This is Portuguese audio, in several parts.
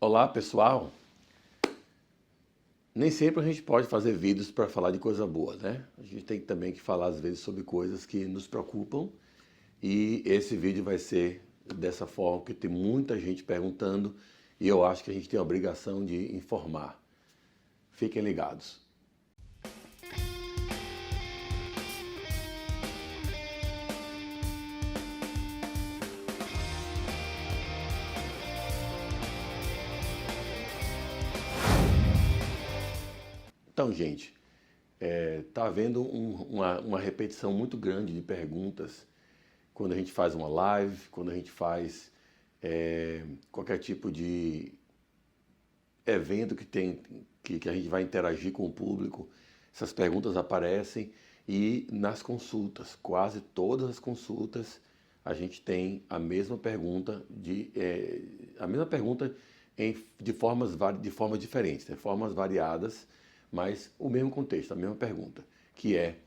Olá, pessoal. Nem sempre a gente pode fazer vídeos para falar de coisa boa, né? A gente tem também que falar às vezes sobre coisas que nos preocupam e esse vídeo vai ser dessa forma, porque tem muita gente perguntando e eu acho que a gente tem a obrigação de informar. Fiquem ligados. Então, gente, tá havendo uma repetição muito grande de perguntas quando a gente faz uma live, quando a gente faz qualquer tipo de evento que a gente vai interagir com o público. Essas perguntas aparecem e nas consultas, quase todas as consultas, a gente tem a mesma pergunta de formas diferentes, né? Formas variadas, mas o mesmo contexto, a mesma pergunta, que é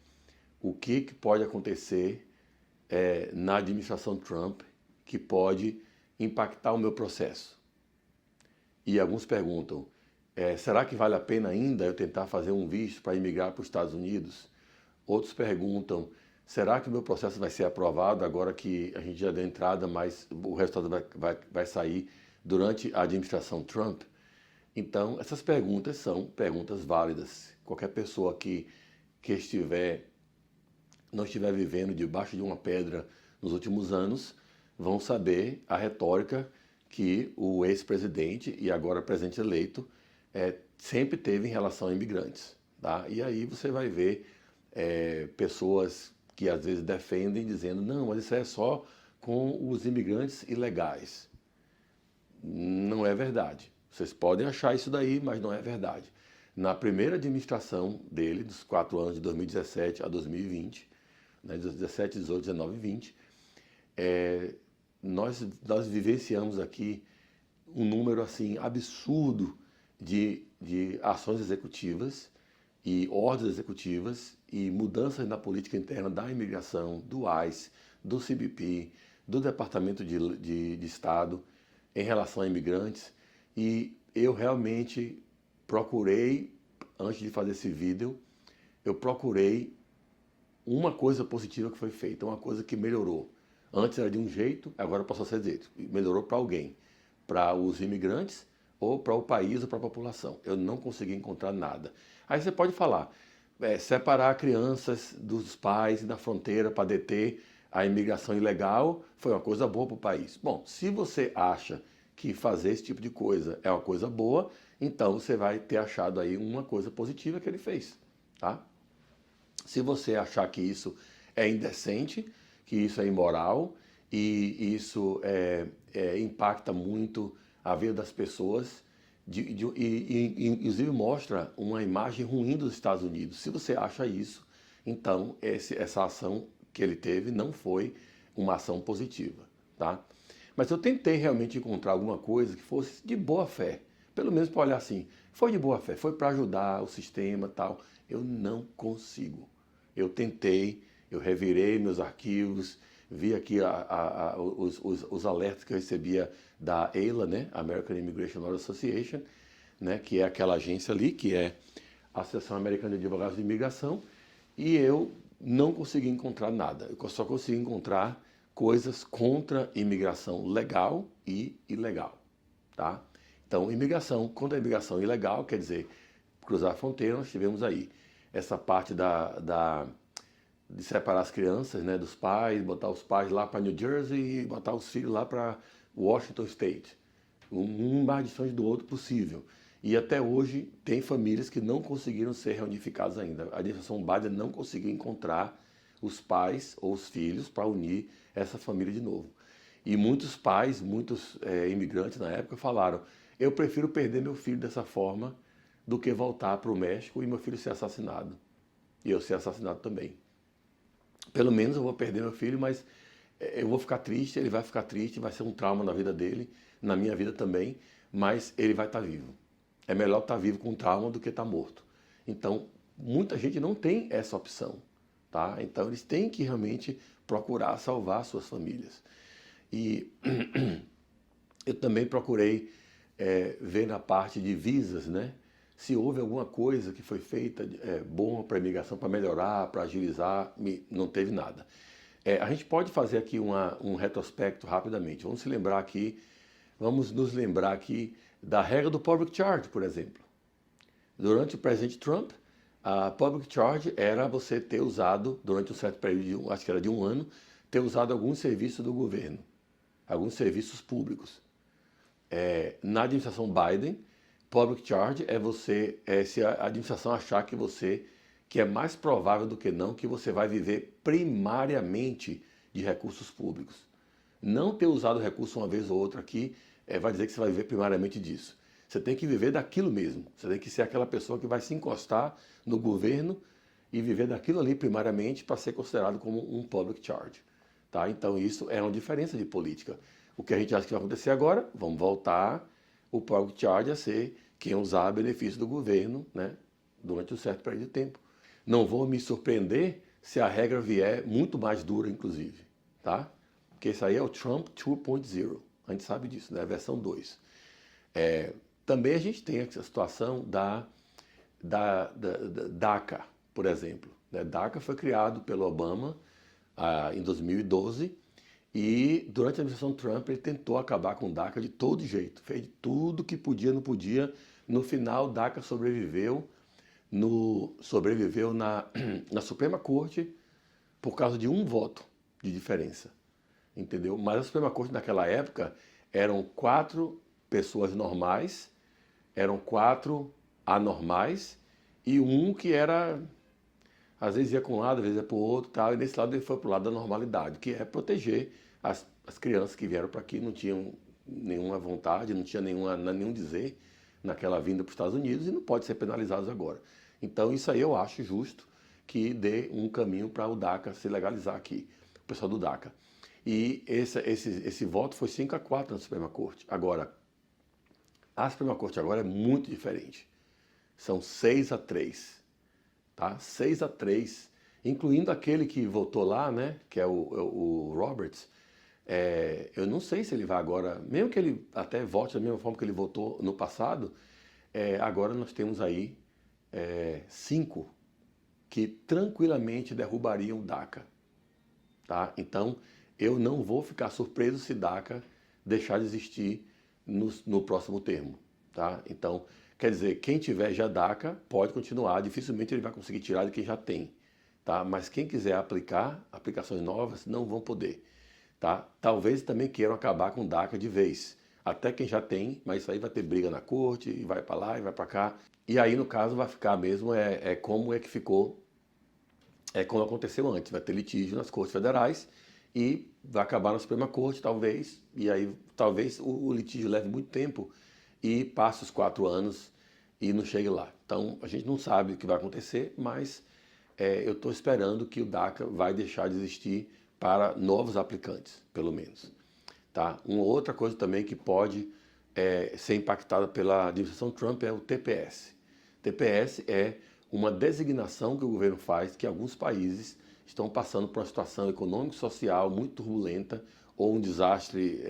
o que pode acontecer na administração Trump que pode impactar o meu processo. E alguns perguntam, será que vale a pena ainda eu tentar fazer um visto para imigrar para os Estados Unidos? Outros perguntam, será que o meu processo vai ser aprovado agora que a gente já deu entrada, mas o resultado vai sair durante a administração Trump? Então, essas perguntas são perguntas válidas. Qualquer pessoa que não estiver vivendo debaixo de uma pedra nos últimos anos, vão saber a retórica que o ex-presidente e agora presidente eleito sempre teve em relação a imigrantes. Tá? E aí você vai ver pessoas que às vezes defendem dizendo, não, mas isso é só com os imigrantes ilegais. Não é verdade. Vocês podem achar isso daí, mas não é verdade. Na primeira administração dele, dos 4 anos de 2017 a 2020, né, 17, 18, 19 e 20, nós vivenciamos aqui um número assim absurdo de ações executivas e ordens executivas e mudanças na política interna da imigração, do ICE, do CBP, do Departamento de Estado em relação a imigrantes. E eu realmente procurei, antes de fazer esse vídeo, eu procurei uma coisa positiva que foi feita, uma coisa que melhorou. Antes era de um jeito, agora passou a ser de outro. Melhorou para alguém, para os imigrantes ou para o país ou para a população. Eu não consegui encontrar nada. Aí você pode falar, separar crianças dos pais na fronteira para deter a imigração ilegal foi uma coisa boa para o país. Bom, se você acha que fazer esse tipo de coisa é uma coisa boa, então você vai ter achado aí uma coisa positiva que ele fez, tá? Se você achar que isso é indecente, que isso é imoral e isso impacta muito a vida das pessoas e inclusive mostra uma imagem ruim dos Estados Unidos. Se você acha isso, então essa ação que ele teve não foi uma ação positiva, tá? Mas eu tentei realmente encontrar alguma coisa que fosse de boa fé, pelo menos para olhar assim, foi de boa fé, foi para ajudar o sistema e tal. Eu não consigo. Eu tentei, eu revirei meus arquivos, vi aqui os alertas que eu recebia da AILA, né, American Immigration Law Association, né, que é aquela agência ali, que é a Associação Americana de Advogados de Imigração, e eu não consegui encontrar nada. Eu só consegui encontrar coisas contra imigração legal e ilegal, tá? Então, quando a imigração ilegal, quer dizer, cruzar a fronteira, nós tivemos aí essa parte de separar as crianças, né, dos pais, botar os pais lá para New Jersey e botar os filhos lá para Washington State. Um mais distante do outro possível. E até hoje tem famílias que não conseguiram ser reunificadas ainda. A administração Biden não conseguiu encontrar os pais ou os filhos para unir essa família de novo. E muitos pais, muitos imigrantes na época falaram, eu prefiro perder meu filho dessa forma do que voltar para o México e meu filho ser assassinado. E eu ser assassinado também. Pelo menos eu vou perder meu filho, mas eu vou ficar triste, ele vai ficar triste, vai ser um trauma na vida dele, na minha vida também, mas ele vai estar vivo. É melhor estar vivo com trauma do que estar morto. Então, muita gente não tem essa opção, tá? Então, eles têm que realmente procurar salvar suas famílias. E eu também procurei ver na parte de visas, né? Se houve alguma coisa que foi feita bom para a imigração, para melhorar, para agilizar, não teve nada. A gente pode fazer aqui um retrospecto rapidamente. Vamos nos lembrar aqui da regra do public charge, por exemplo. Durante o presidente Trump, a public charge era você ter usado, durante um certo período, acho que era de um ano, ter usado alguns serviços do governo, alguns serviços públicos. Na administração Biden, public charge se a administração achar que é mais provável do que não, que você vai viver primariamente de recursos públicos. Não ter usado recurso uma vez ou outra aqui, vai dizer que você vai viver primariamente disso. Você tem que viver daquilo mesmo. Você tem que ser aquela pessoa que vai se encostar no governo e viver daquilo ali primariamente para ser considerado como um public charge. Tá? Então isso é uma diferença de política. O que a gente acha que vai acontecer agora, vamos voltar o public charge a ser quem usar benefício do governo, né, durante um certo período de tempo. Não vou me surpreender se a regra vier muito mais dura, inclusive. Tá? Porque isso aí é o Trump 2.0. A gente sabe disso, né? A versão 2. Também a gente tem a situação da DACA, por exemplo. DACA foi criado pelo Obama em 2012 e durante a administração Trump ele tentou acabar com o DACA de todo jeito. Fez tudo que podia, não podia. No final, DACA sobreviveu na Suprema Corte por causa de um voto de diferença. Entendeu? Mas a Suprema Corte naquela época eram 4 pessoas normais, eram 4 anormais e um que era, às vezes ia para um lado, às vezes ia para o outro, tal, e nesse lado ele foi para o lado da normalidade, que é proteger as crianças que vieram para aqui, não tinham nenhuma vontade, não tinha nenhum dizer naquela vinda para os Estados Unidos e não pode ser penalizados agora. Então isso aí eu acho justo que dê um caminho para o DACA se legalizar aqui, o pessoal do DACA. E esse voto foi 5-4 na Suprema Corte. Agora, a Suprema Corte agora é muito diferente. São 6-3, tá? 6-3, incluindo aquele que votou lá, né? Que é o Roberts. Eu não sei se ele vai agora, mesmo que ele até vote da mesma forma que ele votou no passado, agora nós temos aí 5 que tranquilamente derrubariam o DACA, tá? Então, eu não vou ficar surpreso se DACA deixar de existir no próximo termo, tá? Então, quer dizer, quem tiver já DACA pode continuar, dificilmente ele vai conseguir tirar de quem já tem, tá? Mas quem quiser aplicar, aplicações novas, não vão poder, tá? Talvez também queiram acabar com DACA de vez, até quem já tem, mas isso aí vai ter briga na corte, e vai para lá e vai para cá, e aí no caso vai ficar mesmo, como é que ficou, como aconteceu antes, vai ter litígio nas cortes federais, e vai acabar na Suprema Corte, talvez, e aí talvez o litígio leve muito tempo e passe os 4 anos e não chegue lá. Então, a gente não sabe o que vai acontecer, mas eu estou esperando que o DACA vai deixar de existir para novos aplicantes, pelo menos. Tá? Uma outra coisa também que pode ser impactada pela administração Trump é o TPS. TPS é uma designação que o governo faz que alguns países estão passando por uma situação econômica e social muito turbulenta ou um desastre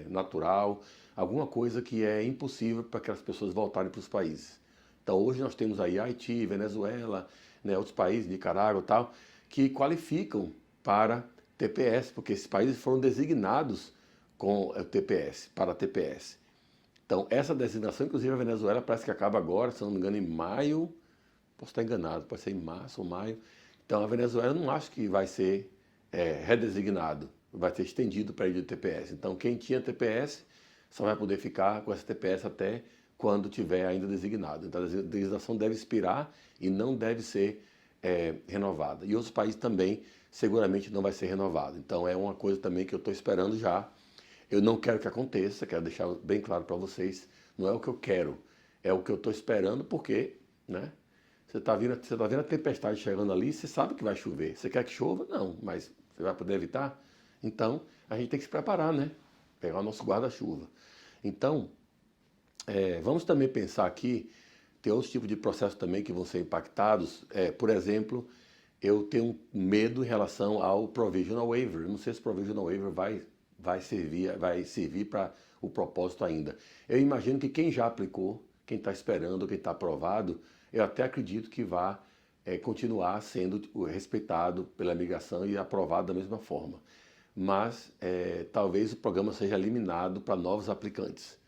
natural, alguma coisa que é impossível para que as pessoas voltarem para os países. Então hoje nós temos aí Haiti, Venezuela, né, outros países, Nicarágua e tal, que qualificam para TPS, porque esses países foram designados com o TPS, para TPS. Então essa designação, inclusive a Venezuela, parece que acaba agora, se não me engano, em maio, posso estar enganado, pode ser em março ou maio. Então a Venezuela não acho que vai ser redesignado, vai ser estendido para ele de TPS. Então quem tinha TPS só vai poder ficar com essa TPS até quando tiver ainda designado. Então a designação deve expirar e não deve ser renovada. E outros países também seguramente não vai ser renovado. Então é uma coisa também que eu estou esperando já. Eu não quero que aconteça, quero deixar bem claro para vocês, não é o que eu quero, é o que eu estou esperando porque, né? Você está vendo a tempestade chegando ali, você sabe que vai chover. Você quer que chova? Não, mas você vai poder evitar? Então, a gente tem que se preparar, né? Pegar o nosso guarda-chuva. Então, vamos também pensar aqui, tem outros tipos de processos também que vão ser impactados. Por exemplo, eu tenho medo em relação ao Provisional Waiver. Eu não sei se o Provisional Waiver vai servir para o propósito ainda. Eu imagino que quem já aplicou, quem está esperando, quem está aprovado, eu até acredito que vá continuar sendo respeitado pela imigração e aprovado da mesma forma. Mas talvez o programa seja eliminado para novos aplicantes.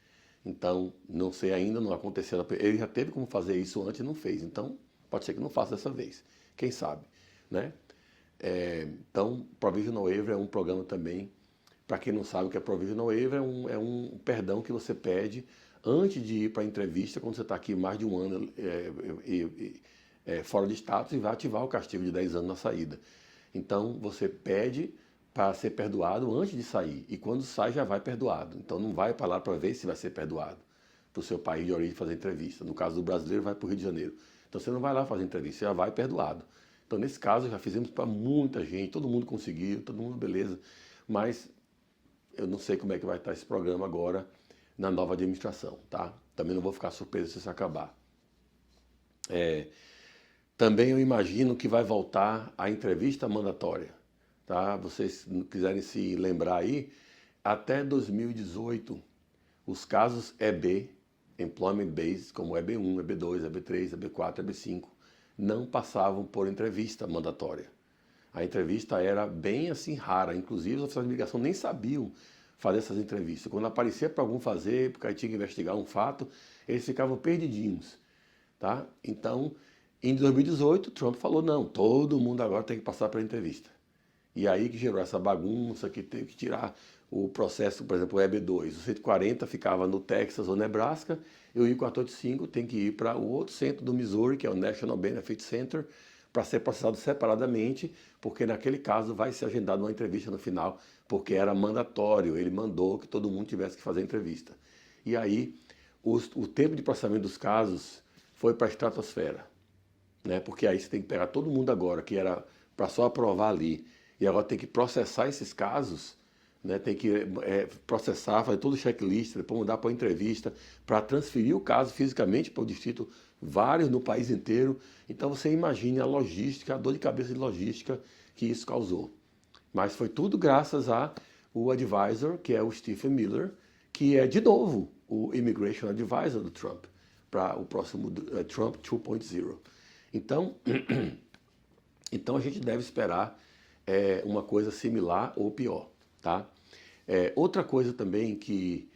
Então, não sei ainda, não aconteceu. Ele já teve como fazer isso antes e não fez. Então, pode ser que não faça dessa vez. Quem sabe, né? Então, Provisional Waiver é um programa também. Para quem não sabe o que é Provisional Waiver, é um perdão que você pede antes de ir para a entrevista, quando você está aqui mais de um ano fora de status e vai ativar o castigo de 10 anos na saída. Então, você pede para ser perdoado antes de sair. E quando sai, já vai perdoado. Então não vai para lá para ver se vai ser perdoado para o seu país de origem fazer entrevista. No caso do brasileiro, vai para o Rio de Janeiro. Então você não vai lá fazer entrevista, você já vai perdoado. Então nesse caso, já fizemos para muita gente, todo mundo conseguiu, todo mundo beleza. Mas eu não sei como é que vai estar esse programa agora na nova administração, tá? Também não vou ficar surpreso se isso acabar. Também eu imagino que vai voltar a entrevista mandatória. Tá? Vocês quiserem se lembrar aí, até 2018, os casos EB, Employment Based, como EB1, EB2, EB3, EB4, EB5, não passavam por entrevista mandatória. A entrevista era bem assim rara, inclusive os oficiais de imigração nem sabiam fazer essas entrevistas. Quando aparecia para algum fazer, porque aí tinha que investigar um fato, eles ficavam perdidinhos. Tá? Então, em 2018, Trump falou, não, todo mundo agora tem que passar pela entrevista. E aí que gerou essa bagunça, que teve que tirar o processo, por exemplo, o EB2. O 140 ficava no Texas ou Nebraska, e o I-485 tem que ir para o outro centro do Missouri, que é o National Benefit Center, para ser processado separadamente, porque naquele caso vai ser agendada uma entrevista no final, porque era mandatório, ele mandou que todo mundo tivesse que fazer a entrevista. E aí o tempo de processamento dos casos foi para a estratosfera, né? Porque aí você tem que pegar todo mundo agora, que era para só aprovar ali, e agora tem que processar esses casos, né? Tem que processar, fazer todo o checklist, depois mudar para a entrevista, para transferir o caso fisicamente para o distrito, vários no país inteiro. Então você imagine a logística, a dor de cabeça de logística que isso causou. Mas foi tudo graças ao advisor, que é o Stephen Miller, que é, de novo, o Immigration Advisor do Trump, para o próximo Trump 2.0. Então, então a gente deve esperar uma coisa similar ou pior, tá? Outra coisa também que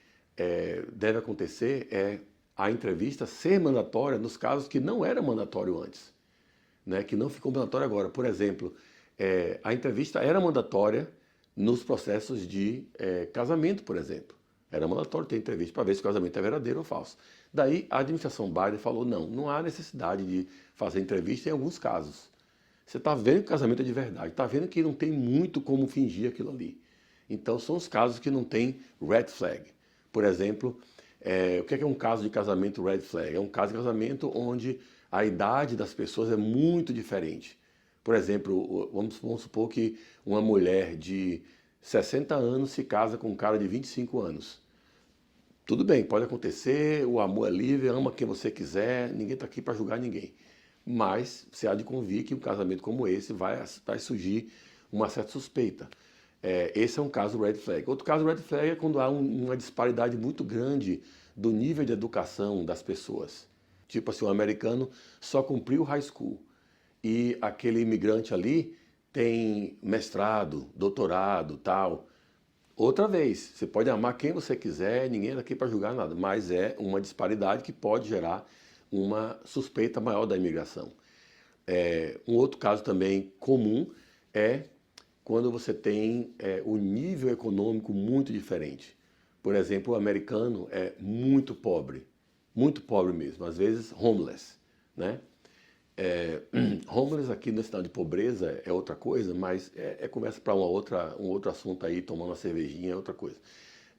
deve acontecer é a entrevista ser mandatória nos casos que não era mandatório antes, né? Que não ficou mandatório agora. Por exemplo, a entrevista era mandatória nos processos de casamento, por exemplo. Era mandatório ter entrevista para ver se o casamento é verdadeiro ou falso. Daí a administração Biden falou, não há necessidade de fazer entrevista em alguns casos. Você está vendo que o casamento é de verdade, está vendo que não tem muito como fingir aquilo ali. Então são os casos que não tem red flag. Por exemplo, o que é um caso de casamento red flag? É um caso de casamento onde a idade das pessoas é muito diferente. Por exemplo, vamos supor que uma mulher de 60 anos se casa com um cara de 25 anos. Tudo bem, pode acontecer, o amor é livre, ama quem você quiser, ninguém está aqui para julgar ninguém. Mas você há de convir que um casamento como esse vai surgir uma certa suspeita. Esse é um caso red flag. Outro caso red flag é quando há uma disparidade muito grande do nível de educação das pessoas. Tipo assim, um americano só cumpriu high school e aquele imigrante ali tem mestrado, doutorado, tal. Outra vez, você pode amar quem você quiser, ninguém é daqui para julgar nada, mas é uma disparidade que pode gerar uma suspeita maior da imigração. Um outro caso também comum é quando você tem o nível econômico muito diferente. Por exemplo, o americano é muito pobre mesmo, às vezes homeless, né? Homeless aqui no estado de pobreza é outra coisa, mas conversa para um outro assunto aí, tomando uma cervejinha é outra coisa.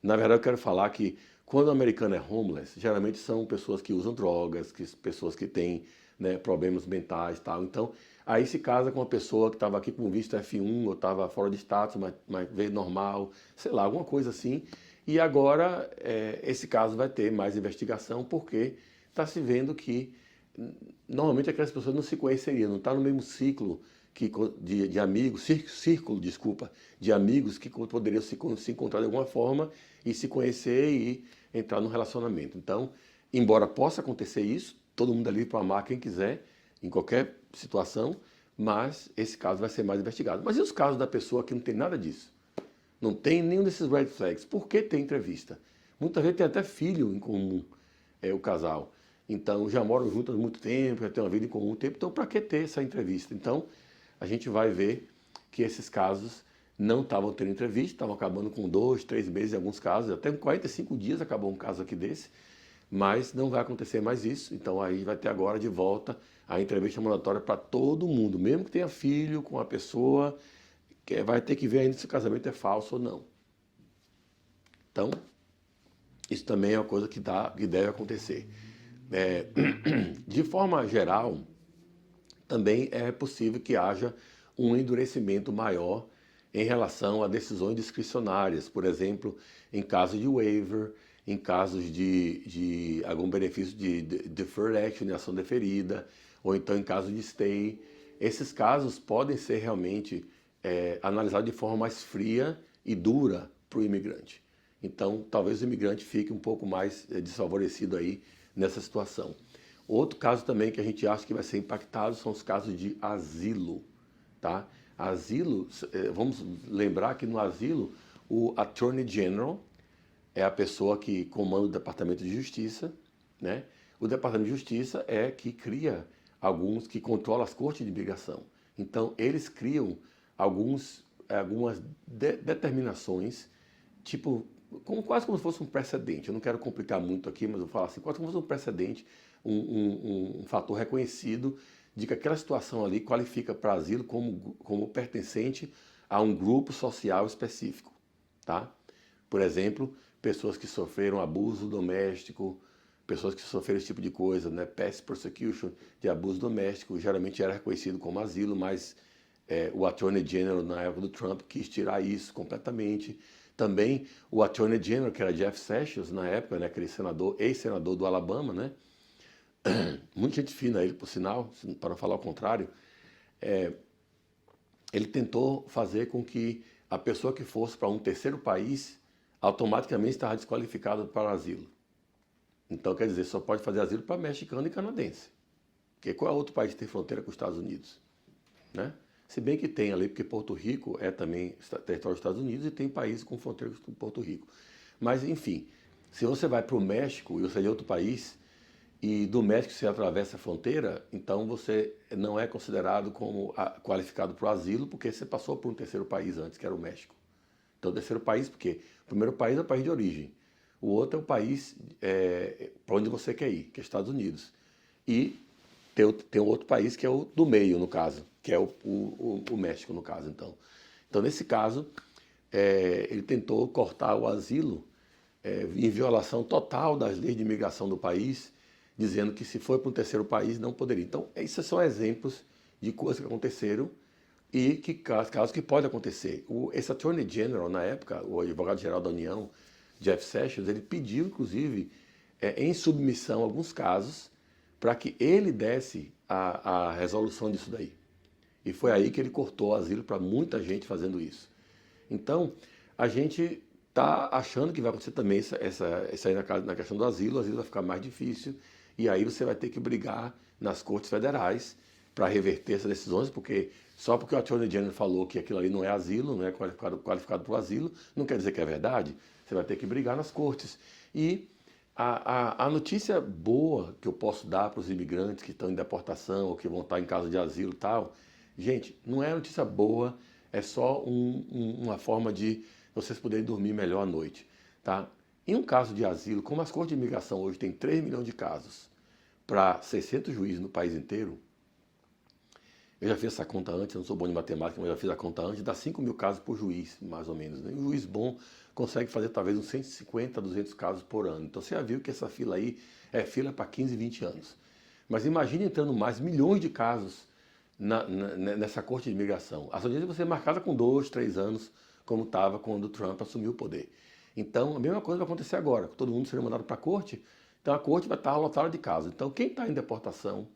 Na verdade, eu quero falar que quando o americano é homeless, geralmente são pessoas que usam drogas, pessoas que têm, né, problemas mentais e tal. Então, aí se casa com uma pessoa que estava aqui com visto F1 ou estava fora de status, mas veio normal, sei lá, alguma coisa assim. E agora esse caso vai ter mais investigação porque está se vendo que normalmente aquelas pessoas não se conheceriam, não está no mesmo ciclo de amigos, círculo, de amigos que poderiam se encontrar de alguma forma e se conhecer e entrar num relacionamento. Então, embora possa acontecer isso, todo mundo é livre para amar quem quiser, em qualquer situação, mas esse caso vai ser mais investigado. Mas e os casos da pessoa que não tem nada disso? Não tem nenhum desses red flags. Por que tem entrevista? Muita gente tem até filho em comum, o casal. Então, já moram juntos há muito tempo, já têm uma vida em comum há muito tempo. Então, para que ter essa entrevista? Então, a gente vai ver que esses casos não estavam tendo entrevista, estavam acabando com 2, 3 meses em alguns casos, até com 45 dias acabou um caso aqui desse, mas não vai acontecer mais isso. Então, aí vai ter agora de volta a entrevista mandatória para todo mundo, mesmo que tenha filho com a pessoa, que vai ter que ver ainda se o casamento é falso ou não. Então, isso também é uma coisa que deve acontecer. De forma geral, também é possível que haja um endurecimento maior em relação a decisões discricionárias, por exemplo, em caso de waiver, em casos de algum benefício de deferred action, de ação deferida, ou então em caso de stay. Esses casos podem ser realmente analisados de forma mais fria e dura para o imigrante. Então, talvez o imigrante fique um pouco mais desfavorecido aí nessa situação. Outro caso também que a gente acha que vai ser impactado são os casos de asilo, tá? Asilo, vamos lembrar que no asilo o Attorney General é a pessoa que comanda o Departamento de Justiça, né? O Departamento de Justiça é que cria que controla as cortes de imigração. Então, eles criam algumas determinações, tipo, quase como se fosse um precedente. Eu não quero complicar muito aqui, mas eu vou falar assim, quase como se fosse um precedente, um fator reconhecido de que aquela situação ali qualifica para asilo como pertencente a um grupo social específico, tá? Por exemplo, pessoas que sofreram abuso doméstico, pessoas que sofreram esse tipo de coisa, né? Past persecution, de abuso doméstico, geralmente era reconhecido como asilo, mas o Attorney General, na época do Trump, quis tirar isso completamente. Também o Attorney General, que era Jeff Sessions, na época, né? Aquele senador, ex-senador do Alabama, né? Muita gente fina ele, por sinal, para não falar o contrário, ele tentou fazer com que a pessoa que fosse para um terceiro país automaticamente estava desqualificada para asilo. Então, quer dizer, só pode fazer asilo para mexicano e canadense. Porque qual é outro país que tem fronteira com os Estados Unidos? Né? Se bem que tem ali, porque Porto Rico é também território dos Estados Unidos e tem países com fronteira com Porto Rico. Mas, enfim, se você vai para o México e você é de outro país, e do México você atravessa a fronteira, então você não é considerado como qualificado para o asilo, porque você passou por um terceiro país antes, que era o México. Então, o terceiro país, porque o primeiro país é o país de origem, o outro é o país para onde você quer ir, que é Estados Unidos. E tem um outro país que é o do meio, no caso, que é o México, no caso. Então, nesse caso, ele tentou cortar o asilo em violação total das leis de imigração do país, dizendo que se for para um terceiro país não poderia. Então, esses são exemplos de coisas que aconteceram e casos que podem acontecer. Esse Attorney General, na época, o advogado-geral da União, Jeff Sessions, ele pediu, inclusive, em submissão alguns casos para que ele desse a resolução disso daí. E foi aí que ele cortou o asilo para muita gente fazendo isso. Então, a gente está achando que vai acontecer também isso aí na questão do asilo, o asilo vai ficar mais difícil, e aí você vai ter que brigar nas cortes federais para reverter essas decisões, porque só porque o Attorney General falou que aquilo ali não é asilo, não é qualificado para o asilo, não quer dizer que é verdade. Você vai ter que brigar nas cortes. E a notícia boa que eu posso dar para os imigrantes que estão em deportação ou que vão estar em caso de asilo e tal, gente, não é notícia boa, é só uma forma de vocês poderem dormir melhor à noite, tá? Em um caso de asilo, como as cortes de imigração hoje têm 3 milhões de casos para 600 juízes no país inteiro, eu já fiz essa conta antes, eu não sou bom de matemática, mas já fiz a conta antes, dá 5 mil casos por juiz, mais ou menos. Né? Um juiz bom consegue fazer talvez uns 150, 200 casos por ano. Então você já viu que essa fila aí é fila para 15, 20 anos. Mas imagine entrando mais milhões de casos nessa corte de imigração. As audiências vão ser marcadas com 2, 3 anos, como estava quando o Trump assumiu o poder. Então a mesma coisa vai acontecer agora, com todo mundo sendo mandado para a corte, então a corte vai estar lotada de casos. Então quem está em deportação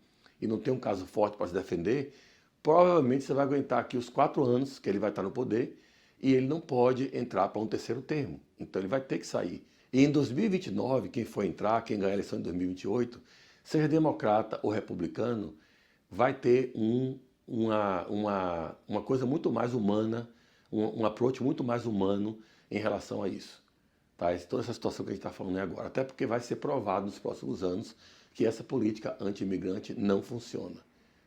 e não tem um caso forte para se defender, provavelmente você vai aguentar aqui os 4 anos que ele vai estar no poder e ele não pode entrar para um terceiro termo. Então ele vai ter que sair. E em 2029, quem for entrar, quem ganhar a eleição em 2028, seja democrata ou republicano, vai ter uma coisa muito mais humana, um approach muito mais humano em relação a isso. Tá? Toda essa situação que a gente está falando agora. Até porque vai ser provado nos próximos anos que essa política anti-imigrante não funciona.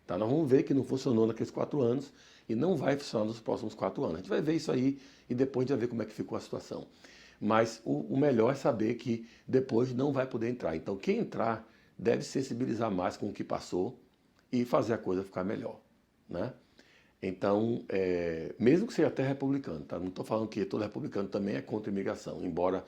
Tá? Nós vamos ver que não funcionou naqueles 4 anos e não vai funcionar nos próximos 4 anos. A gente vai ver isso aí e depois a gente vai ver como é que ficou a situação. Mas o melhor é saber que depois não vai poder entrar. Então quem entrar deve sensibilizar mais com o que passou e fazer a coisa ficar melhor. Né? Então, mesmo que seja até republicano, tá? Não estou falando que todo republicano também é contra a imigração, embora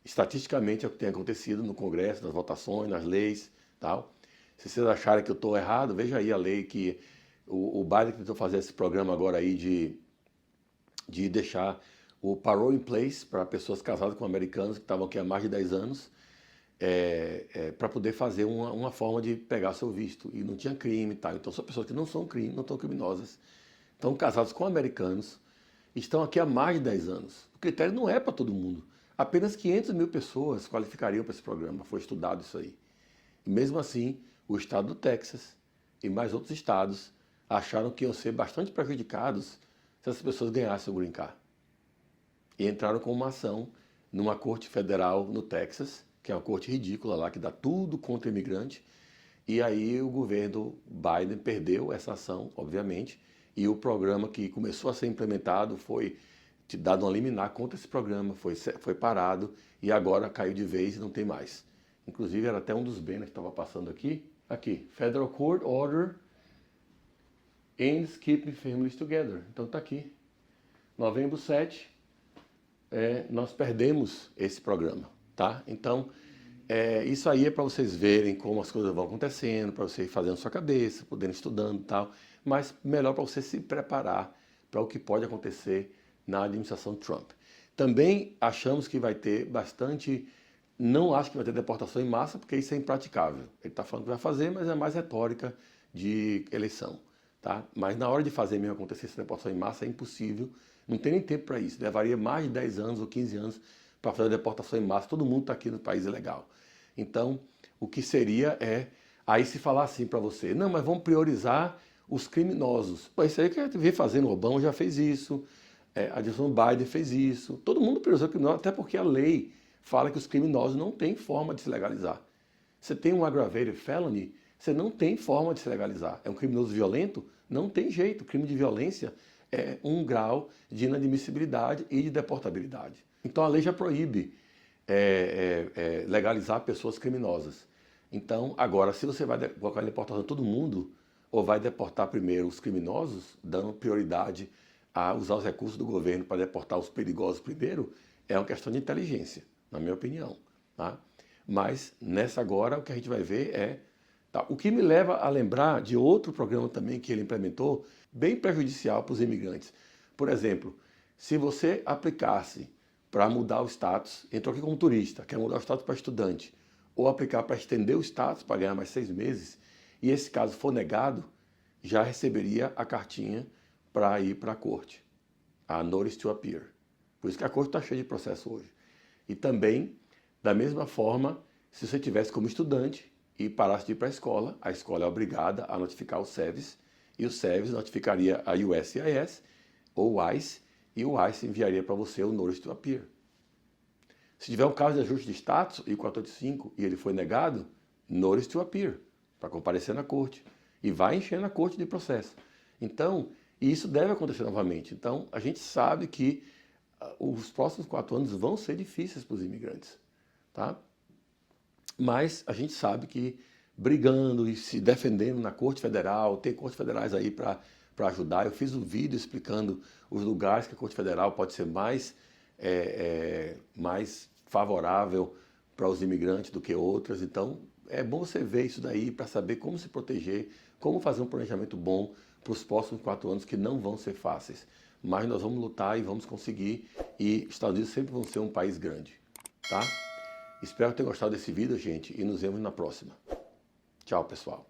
estatisticamente é o que tem acontecido no Congresso, nas votações, nas leis, tal. Se vocês acharem que eu estou errado, veja aí a lei que o Biden tentou fazer esse programa agora aí de deixar o parole in place para pessoas casadas com americanos que estavam aqui há mais de 10 anos, para poder fazer uma forma de pegar seu visto. E não tinha crime e tal. Então são pessoas que não são criminosas, estão casados com americanos, estão aqui há mais de 10 anos. O critério não é para todo mundo. Apenas 500 mil pessoas qualificariam para esse programa, foi estudado isso aí. E mesmo assim, o estado do Texas e mais outros estados acharam que iam ser bastante prejudicados se essas pessoas ganhassem o Green Card. E entraram com uma ação numa corte federal no Texas, que é uma corte ridícula lá, que dá tudo contra imigrante. E aí o governo Biden perdeu essa ação, obviamente, e o programa que começou a ser implementado foi dado uma liminar contra esse programa, foi parado e agora caiu de vez e não tem mais. Inclusive era até um dos banners que estava passando aqui. Aqui, Federal Court Order Ends Keeping Families Together. Então está aqui. Novembro 7, nós perdemos esse programa, tá? Então, isso aí é para vocês verem como as coisas vão acontecendo, para você ir fazendo sua cabeça, podendo estudando e tal, mas melhor para você se preparar para o que pode acontecer na administração Trump. Também achamos que vai ter bastante, não acho que vai ter deportação em massa, porque isso é impraticável. Ele está falando que vai fazer, mas é mais retórica de eleição. Tá? Mas na hora de fazer mesmo acontecer essa deportação em massa é impossível, não tem nem tempo para isso. Levaria mais de 10 anos ou 15 anos para fazer a deportação em massa, todo mundo está aqui no país ilegal. Então, o que seria aí se falar assim para você, não, mas vamos priorizar os criminosos. Pô, isso aí que a gente vê fazendo, o Obama já fez isso, a administração Biden fez isso, todo mundo priorizou os criminosos, até porque a lei fala que os criminosos não têm forma de se legalizar. Você tem um aggravated felony, você não tem forma de se legalizar. É um criminoso violento? Não tem jeito. Crime de violência é um grau de inadmissibilidade e de deportabilidade. Então a lei já proíbe legalizar pessoas criminosas. Então, agora, se você vai colocar em deportação todo mundo, ou vai deportar primeiro os criminosos, dando prioridade a usar os recursos do governo para deportar os perigosos primeiro, é uma questão de inteligência, na minha opinião. Tá? Mas, nessa agora, o que a gente vai ver tá, o que me leva a lembrar de outro programa também que ele implementou, bem prejudicial para os imigrantes. Por exemplo, se você aplicasse para mudar o status, entrou aqui como turista, quer mudar o status para estudante, ou aplicar para estender o status para ganhar mais 6 meses, e esse caso for negado, já receberia a cartinha para ir para a corte, a Notice to Appear. Por isso que a corte está cheia de processo hoje. E também, da mesma forma, se você tivesse como estudante e parasse de ir para a escola é obrigada a notificar o SEVES, e o SEVES notificaria a USCIS ou o ICE, e o ICE enviaria para você o Notice to Appear. Se tiver um caso de ajuste de status, I-485, e ele foi negado, Notice to Appear, para comparecer na corte. E vai enchendo a corte de processo. Então, isso deve acontecer novamente. Então, a gente sabe que os próximos 4 anos vão ser difíceis para os imigrantes. Tá? Mas a gente sabe que brigando e se defendendo na Corte Federal, tem cortes federais aí para ajudar. Eu fiz um vídeo explicando os lugares que a Corte Federal pode ser mais favorável para os imigrantes do que outras. Então, é bom você ver isso daí para saber como se proteger, como fazer um planejamento bom para os próximos 4 anos que não vão ser fáceis. Mas nós vamos lutar e vamos conseguir, e os Estados Unidos sempre vão ser um país grande. Tá? Espero ter gostado desse vídeo, gente, e nos vemos na próxima. Tchau, pessoal.